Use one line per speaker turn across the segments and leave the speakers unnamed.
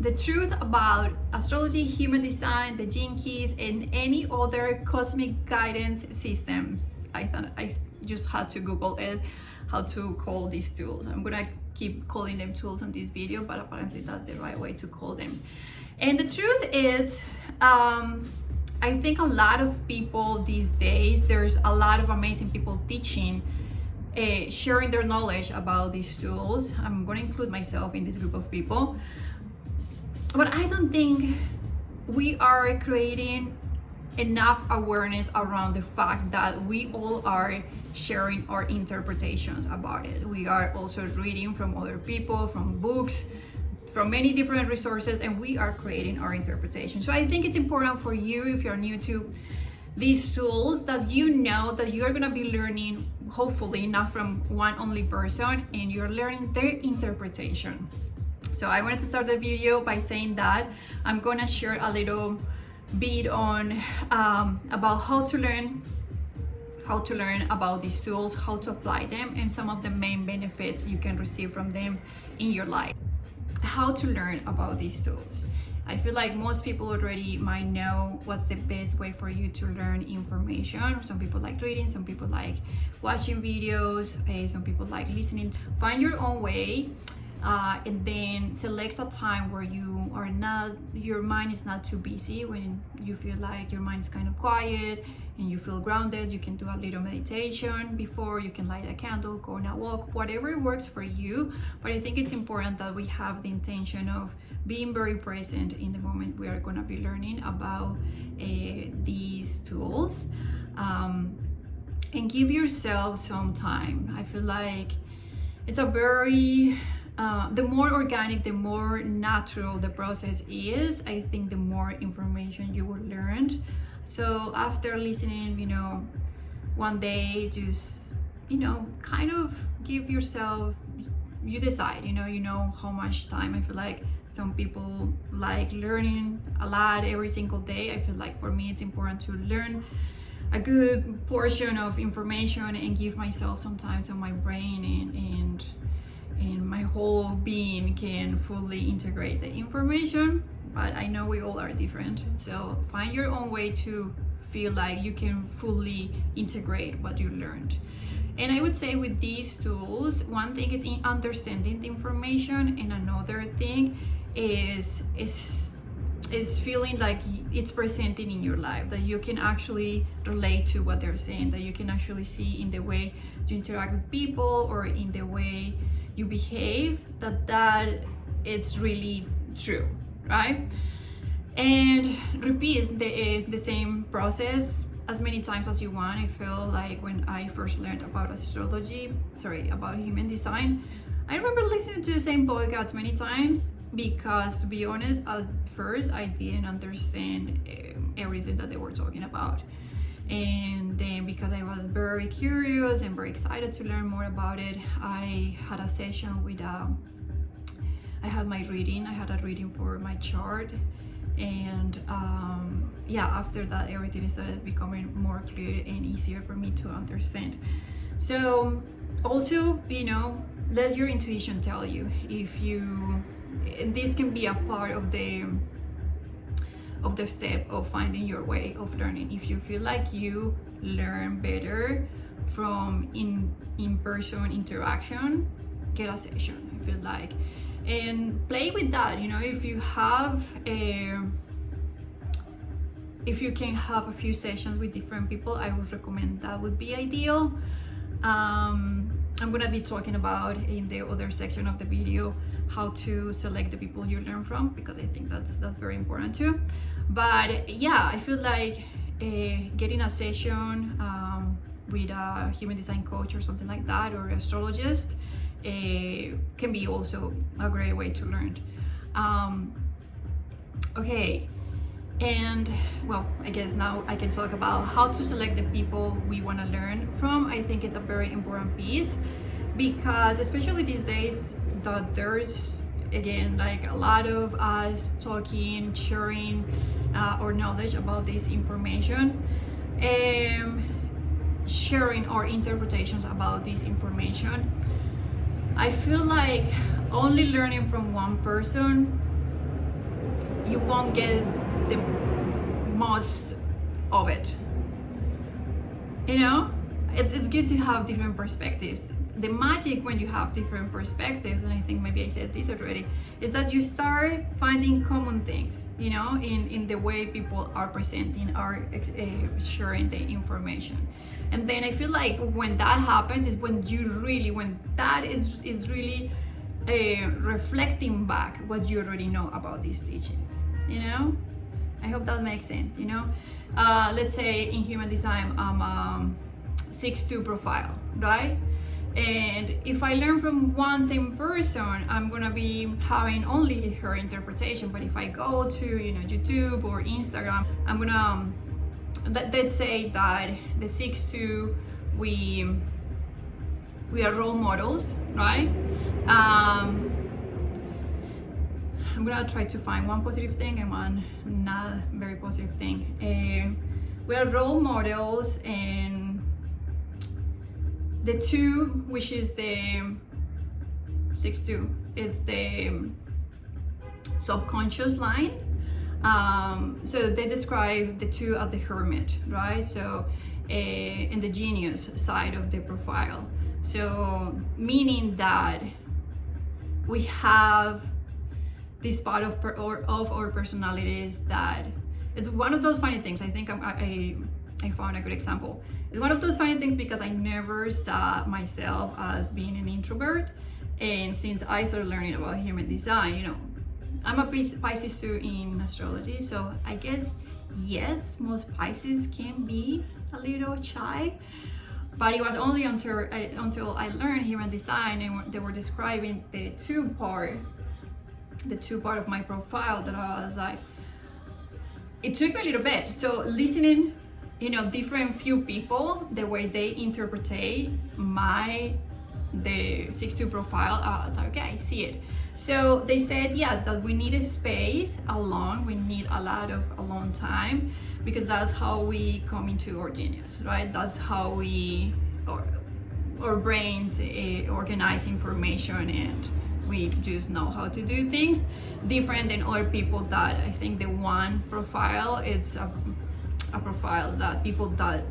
the truth about astrology, human design, the gene keys, and any other cosmic guidance systems. I thought I just had to Google it, how to call these tools. I'm gonna keep calling them tools on this video, but apparently that's the right way to call them. And the truth is, I think a lot of people these days, there's a lot of amazing people teaching, sharing their knowledge about these tools. I'm going to include myself in this group of people, but I don't think we are creating enough awareness around the fact that we all are sharing our interpretations about it. We are also reading from other people, from books, from many different resources, and we are creating our interpretation. So I think it's important for you, if you're new to these tools, that you know that you're gonna be learning, hopefully not from one only person, and you're learning their interpretation. So I wanted to start the video by saying that I'm gonna share a little bit on about how to learn about these tools, how to apply them, and some of the main benefits you can receive from them in your life. How to learn about these tools. I feel like most people already might know what's the best way for you to learn information. Some people like reading, some people like watching videos, some people like listening. Find your own way, and then select a time where you are not, your mind is not too busy. When you feel like your mind is kind of quiet and you feel grounded, you can do a little meditation before, you can light a candle, go on a walk, whatever works for you. But I think it's important that we have the intention of being very present in the moment we are going to be learning about these tools, and give yourself some time. I feel like it's a very the more organic, the more natural the process is, I think the more information you will learn. So after listening, one day, just kind of give yourself, you decide, how much time. I feel like some people like learning a lot every single day. I feel like for me it's important to learn a good portion of information and give myself some time so my brain and my whole being can fully integrate the information. But I know we all are different, so find your own way to feel like you can fully integrate what you learned. And I would say with these tools, one thing is in understanding the information, and another thing is feeling like it's presenting in your life, that you can actually relate to what they're saying, that you can actually see in the way you interact with people or in the way you behave, that it's really true, right? And repeat the same process as many times as you want. I feel like when I first learned about about human design, I remember listening to the same podcast many times, because to be honest, at first I didn't understand everything that they were talking about. And then because I was very curious and very excited to learn more about it, I had a session with I had a reading for my chart, and after that everything started becoming more clear and easier for me to understand. So also, let your intuition tell you if you, and this can be a part of the step of finding your way of learning. If you feel like you learn better from in-person interaction, get a session, I feel like, and play with that. If you have if you can have a few sessions with different people, I would recommend that would be ideal. I'm gonna be talking about in the other section of the video how to select the people you learn from, because I think that's very important too. But yeah, I feel like getting a session with a human design coach or something like that, or astrologist, can be also a great way to learn. Okay, and well, I guess now I can talk about how to select the people we want to learn from. I think it's a very important piece, because especially these days that there's, again, like a lot of us talking, sharing our knowledge about this information, sharing our interpretations about this information. I feel like only learning from one person you won't get the most of it. You know, it's good to have different perspectives. The magic when you have different perspectives, and I think maybe I said this already, is that you start finding common things, you know, in the way people are presenting, are sharing the information. And then I feel like when that happens is when that is really reflecting back what you already know about these teachings, you know. I hope that makes sense, you know. Let's say in human design I'm 6'2" profile, right? And if I learn from one same person, I'm gonna be having only her interpretation. But if I go to, you know, YouTube or Instagram, I'm gonna, let's say that the 6'2", we are role models, right? I'm gonna try to find one positive thing and one not very positive thing. We are role models, and the 2, which is the 6'2", it's the subconscious line. So they describe the 2 as the hermit, right? So in the genius side of the profile. So meaning that we have this part of our personalities that it's one of those funny things. I think I found a good example. It's one of those funny things because I never saw myself as being an introvert, and since I started learning about human design, you know, I'm a Pisces too in astrology, so I guess yes, most Pisces can be a little shy, but it was only until I learned human design and they were describing the two part of my profile that I was like, it took me a little bit. So listening, you know, different few people, the way they interpret the 6'2" profile, I was like, okay, I see it. So they said, yes, that we need a space alone, we need a lot of alone time, because that's how we come into our genius, right? That's how our brains organize information, and we just know how to do things different than other people. That I think the one profile, it's a profile that people that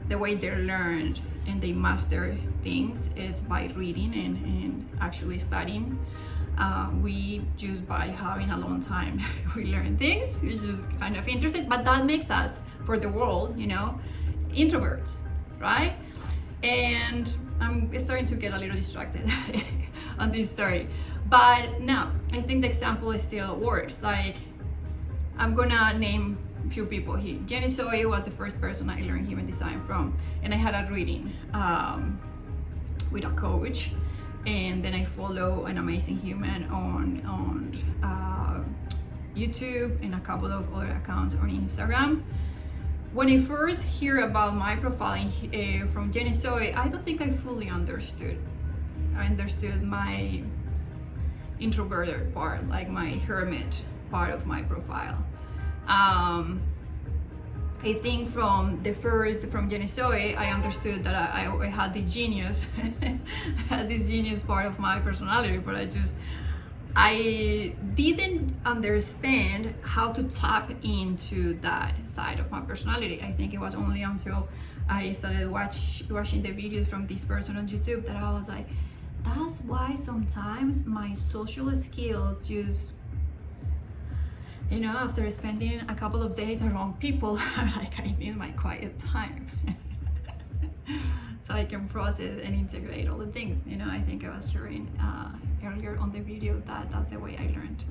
the way they learned and they master things, it's by reading and actually studying. We just by having a long time we learn things, which is kind of interesting, but that makes us, for the world, you know, introverts, right? And I'm starting to get a little distracted on this story, but no, I think the example still works. Like, I'm gonna name a few people here. Jenny Soy was the first person I learned human design from, and I had a reading with a coach, and then I follow an amazing human on YouTube and a couple of other accounts on Instagram. When I first hear about my profile from Jenny Soy, I don't think I fully understood. I understood my introverted part, like my hermit part of my profile. I think from Jenny Soy, I understood that I had the genius, I had this genius part of my personality, but I didn't understand how to tap into that side of my personality. I think it was only until I started watching the videos from this person on YouTube that I was like, that's why sometimes my social skills just, you know, after spending a couple of days around people, I'm like, I need my quiet time so I can process and integrate all the things. You know, I think I was sharing earlier on the video that that's the way I learned.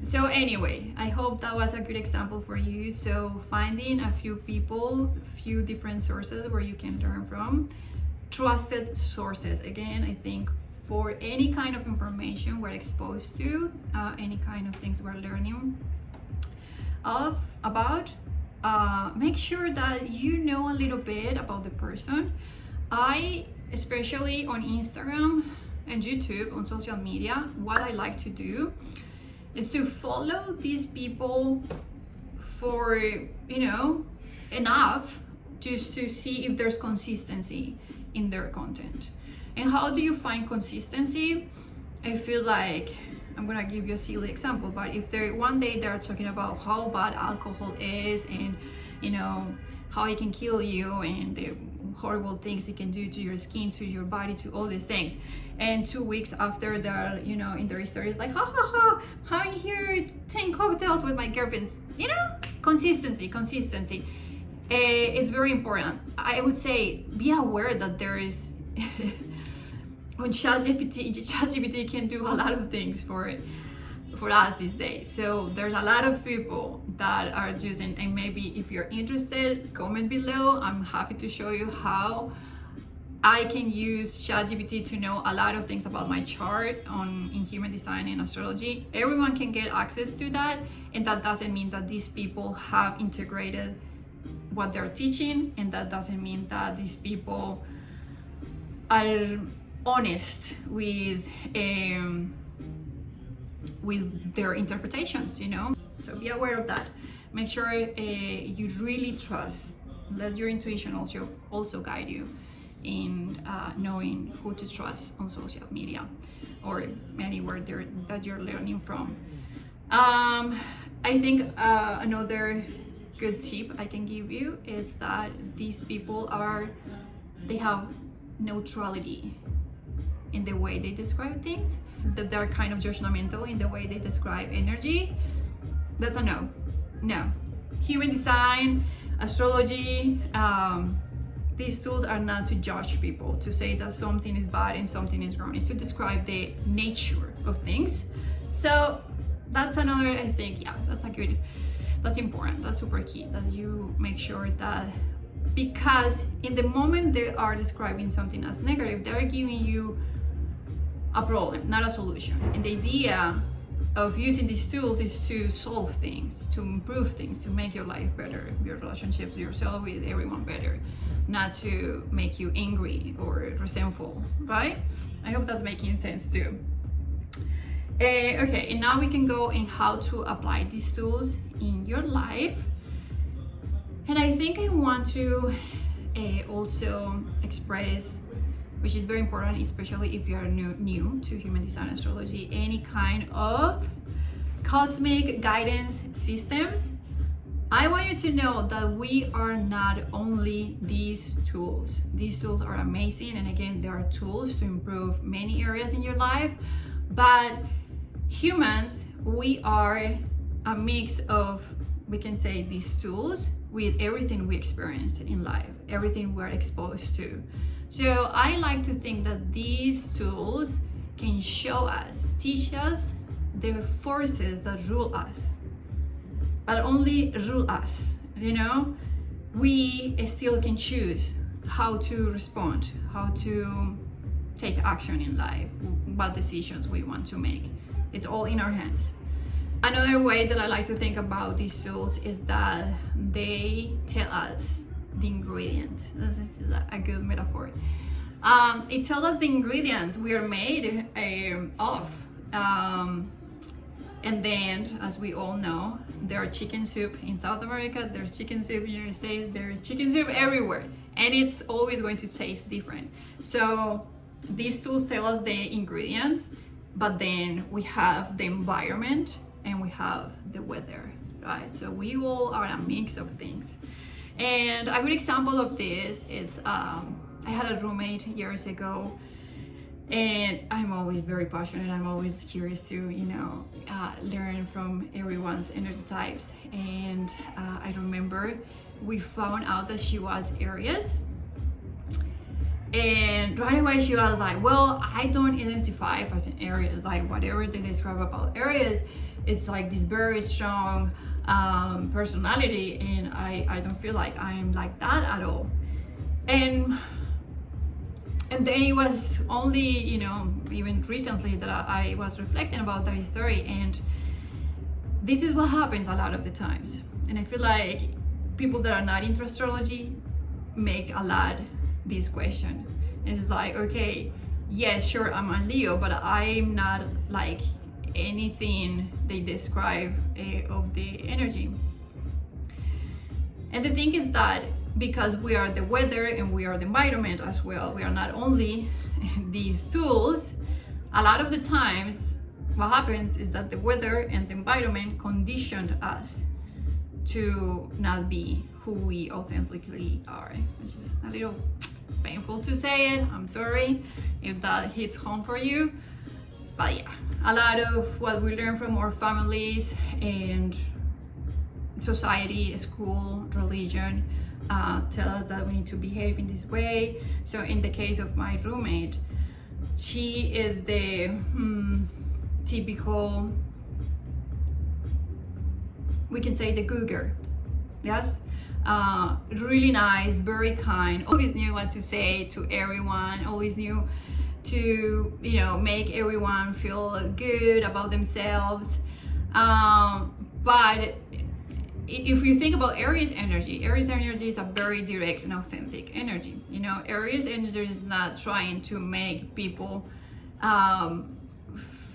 So anyway, I hope that was a good example for you. So finding a few people, few different sources where you can learn from, trusted sources. Again, I think for any kind of information we're exposed to, any kind of things we're learning about, make sure that you know a little bit about the person. I, especially on Instagram and YouTube, on social media, what I like to do is to follow these people for, you know, enough just to see if there's consistency in their content. And how do you find consistency? I feel like I'm gonna give you a silly example, but if they one day they're talking about how bad alcohol is, and you know how it can kill you, and the horrible things it can do to your skin, to your body, to all these things, and 2 weeks after they're, you know, in their stories like, ha ha ha, I'm here 10 cocktails with my girlfriends. You know, consistency. It's very important. I would say be aware that there is when ChatGPT can do a lot of things for us these days. So there's a lot of people that are using, and maybe if you're interested, comment below. I'm happy to show you how I can use ChatGPT to know a lot of things about my chart in human design and astrology. Everyone can get access to that, and that doesn't mean that these people have integrated what they're teaching, and that doesn't mean that these people are honest with their interpretations, you know. So be aware of that. Make sure you really trust. Let your intuition also guide you in knowing who to trust on social media or anywhere that you're learning from. I think another good tip I can give you is that these people they have neutrality in the way they describe things, that they're kind of judgmental in the way they describe energy. That's a no. Human design, astrology, these tools are not to judge people, to say that something is bad and something is wrong. It's to describe the nature of things. So that's another, I think, yeah, that's important. That's super key, that you make sure that, because in the moment they are describing something as negative, they're giving you a problem, not a solution. And the idea of using these tools is to solve things, to improve things, to make your life better, your relationships, yourself, with everyone better, not to make you angry or resentful, right? I hope that's making sense too. Okay, and now we can go in how to apply these tools in your life. And I think I want to also express, which is very important, especially if you are new to human design astrology, any kind of cosmic guidance systems. I want you to know that we are not only these tools. These tools are amazing, and again, they are tools to improve many areas in your life, but humans, we are a mix of, we can say, these tools with everything we experienced in life, everything we're exposed to. So I like to think that these tools can show us, teach us the forces that rule us, but only rule us, you know. We still can choose how to respond, how to take action in life, what decisions we want to make. It's all in our hands. Another way that I like to think about these tools is that they tell us the ingredients. This is a good metaphor. It tells us the ingredients we are made of. And then, as we all know, there's chicken soup in South America, there's chicken soup in the United States, there's chicken soup everywhere, and it's always going to taste different. So these tools tell us the ingredients, but then we have the environment and we have the weather, right? So we all are a mix of things. And a good example of this is, I had a roommate years ago, and I'm always very passionate. I'm always curious to, you know, learn from everyone's energy types. And I remember we found out that she was Aries. And right away she was like, well, I don't identify as an Aries. Like, whatever they describe about Aries, it's like this very strong personality, and I don't feel like I am like that at all. And then it was only, you know, even recently that I was reflecting about that story, and this is what happens a lot of the times. And I feel like people that are not into astrology make a lot this question. And it's like, okay, yes, sure, I'm a Leo, but I'm not like anything they describe of the energy. And the thing is that because we are the weather and we are the environment as well, we are not only these tools. A lot of the times what happens is that the weather and the environment conditioned us to not be who we authentically are, which is a little painful to say it. I'm sorry if that hits home for you, but yeah, a lot of what we learn from our families and society, school, religion tell us that we need to behave in this way. So in the case of my roommate, she is the typical, we can say, the good girl. Yes, really nice, very kind, always knew what to say to everyone, always knew to, you know, make everyone feel good about themselves. But if you think about Aries energy is a very direct and authentic energy. You know, Aries energy is not trying to make people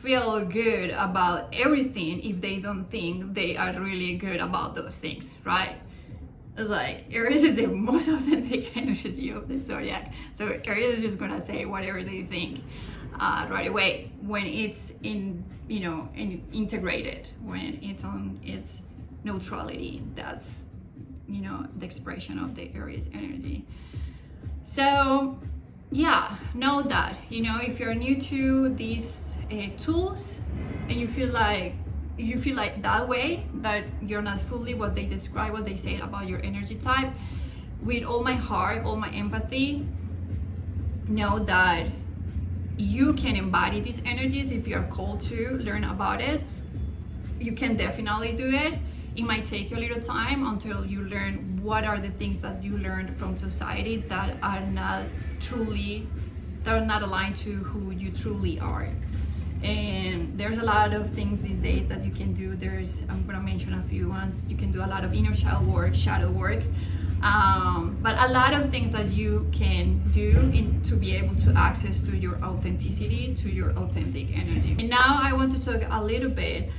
feel good about everything if they don't think they are really good about those things, right? It's like Aries is the most authentic energy of the zodiac. So Aries is just gonna say whatever they think right away when it's in, you know, integrated, when it's on its neutrality. That's, you know, the expression of the Aries energy. So yeah, know that, you know, if you're new to these tools and you feel like that way, that you're not fully what they describe, what they say about your energy type, with all my heart, all my empathy, know that you can embody these energies if you're called to learn about it. You can definitely do it. It might take you a little time until you learn what are the things that you learned from society that are not aligned to who you truly are. And there's a lot of things these days that you can do. I'm gonna mention a few ones. You can do a lot of inner child work, shadow work, but a lot of things that you can do to be able to access to your authenticity, to your authentic energy. And now I want to talk a little bit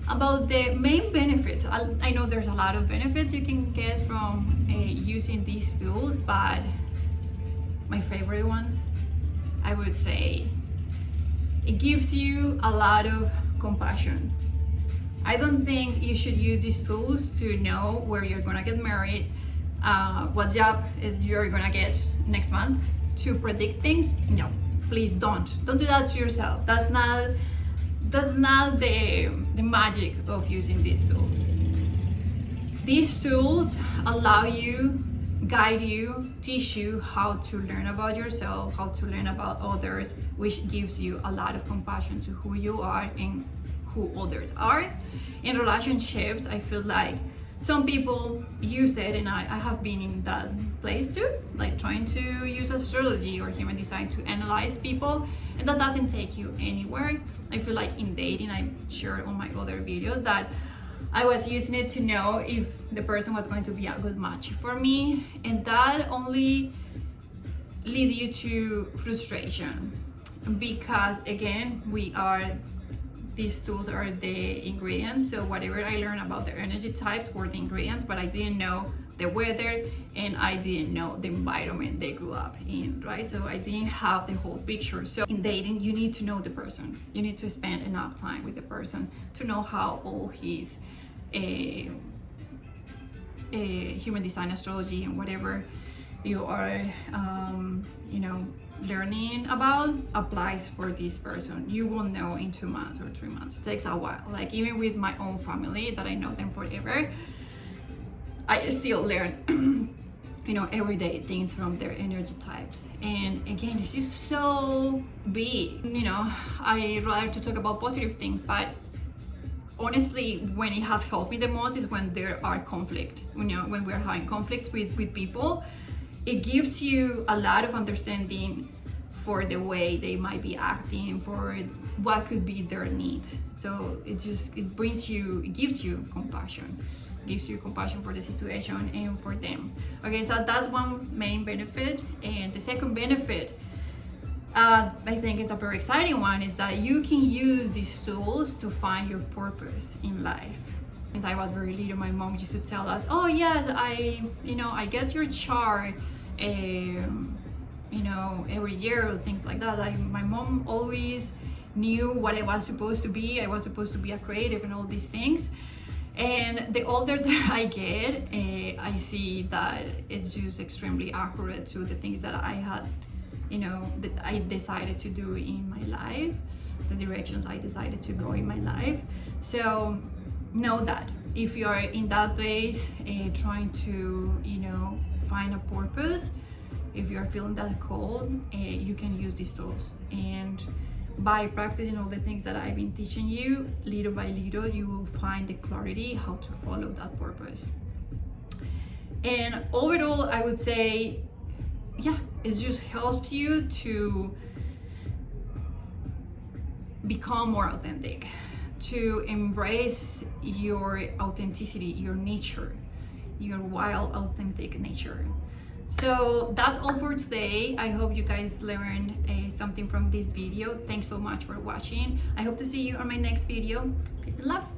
about the main benefits. I know there's a lot of benefits you can get from using these tools, but my favorite ones, I would say, it gives you a lot of compassion. I don't think you should use these tools to know where you're gonna get married, what job you're gonna get next month, to predict things. No, please don't do that to yourself. That's not the magic of using these tools. These tools allow you, guide you, teach you how to learn about yourself, how to learn about others, which gives you a lot of compassion to who you are and who others are. In relationships, I feel like some people use it, and I have been in that place too, like trying to use astrology or human design to analyze people, and that doesn't take you anywhere. I feel like in dating, I shared on my other videos that I was using it to know if the person was going to be a good match for me, and that only lead you to frustration, because again, these tools are the ingredients. So whatever I learned about the energy types were the ingredients, but I didn't know the weather and I didn't know the environment they grew up in, right? So I didn't have the whole picture. So in dating, you need to know the person. You need to spend enough time with the person to know how all his human design, astrology, and whatever you are learning about applies for this person. You won't know in 2 months or 3 months. It takes a while. Like even with my own family that I know them forever, I still learn everyday things from their energy types. And again, it's just so big. I rather to talk about positive things, but honestly, when it has helped me the most is when there are conflict. When we're having conflicts with people, it gives you a lot of understanding for the way they might be acting, for what could be their needs. So it gives you compassion. Gives you compassion for the situation and for them. Okay, so that's one main benefit. And the second benefit, I think it's a very exciting one, is that you can use these tools to find your purpose in life. Since I was very little, my mom used to tell us, oh yes, I get your chart every year or things like that. My mom always knew what I was supposed to be. I was supposed to be a creative and all these things. And the older that I get, I see that it's just extremely accurate to the things that I had, that I decided to do in my life, the directions I decided to go in my life. So know that if you are in that place, trying to, find a purpose, if you are feeling that call, you can use these tools. And by practicing all the things that I've been teaching you, little by little, you will find the clarity how to follow that purpose. And overall, I would say, yeah, it just helps you to become more authentic, to embrace your authenticity, your nature, your wild, authentic nature. So that's all for today. I hope you guys learned something from this video. Thanks so much for watching. I hope to see you on my next video. Peace and love.